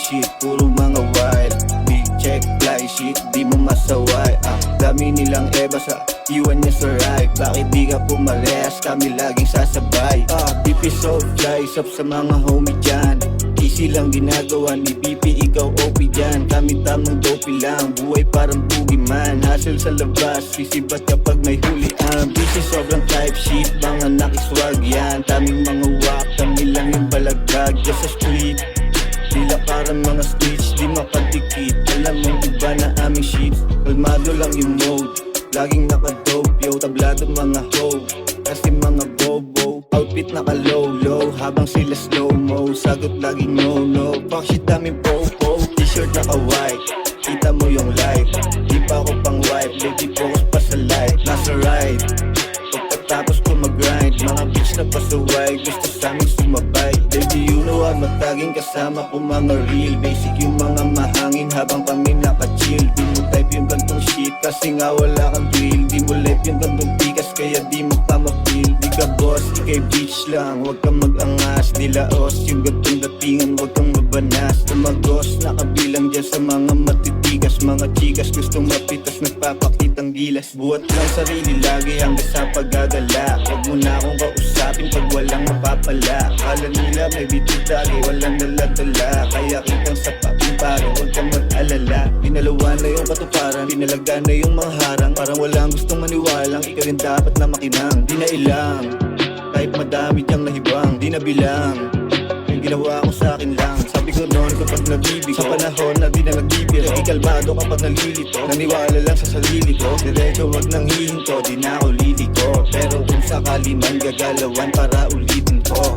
shit, puro mga wild. Big check, fly shit, di mo masaway. Dami nilang eba sa iwan niya sa ride. Bakit di ka pumalehas, kami laging sasabay. BP so fly, up sa mga homie dyan. Easy lang ginagawa ni BP, ikaw OP dyan. Kami tamang dopey lang, buhay parang boogeyman. Hustle sa labas, sisibat kapag may hulian. Busy sobrang type shit, mga nakiswag yan. Taming mga wak, kami lang yung balagag. Just sa street, tila parang mga streets, di makatikit. Alam mong iba na aming shit, kalmado lang yung mode. Laging naka-dope, yo, tablado mga hoe. Kasi mga bobo, outfit naka-low-low. Habang sila slow-mo, sagot laging no-no. Fuck shit daming po-po, t-shirt naka-white. Kita mo yung life, di pa ako pang wipe. Baby focus pa sa life, nasa ride. Pagkatapos ko mag-grind, mga bitch na pasaway, gusto sa aming sumabay. Baby you know I'm mataging kasama ko mga real. Basic yung mga mahangin habang kami naka-chill. Di mo type yung gantong shit kasi nga wala kang drill. Di mo left yung gantong pikas kaya di mo pa mapil. Di ka boss, ikay bitch lang, huwag kang mag-angas. Nilaos yung gantong datingan, huwag kang mabanas. Tumagos, nakabilang dyan sa mga matitigas. Mga chikas gustong mapitas, nagpapakitang gilas. Buhat lang sarili lagi hanggang sa paggagala. Huwag mo na akong kausapin pag walang mapapala. Kala nila may bitid lagi, walang dala-dala. Kaya kitang sa pare, huwag kang mag-alala. Pinalawa na yung katuparan, pinalaga na yung mga harang. Parang walang gustong maniwalang, ikaw rin dapat na makinang. Di na ilang, kahit madami diyang nahibang. Di na bilang, yung ginawa ko sa akin lang. Sabi ko noon kapag nabibig sa panahon na di na nagbibiro. Ikalmado kapag nalilito, naniwala lang sa sarili ko. Diretso wag nang hihinto, di na ako liliko. Pero kung sakali man gagalawan para ulitin ko.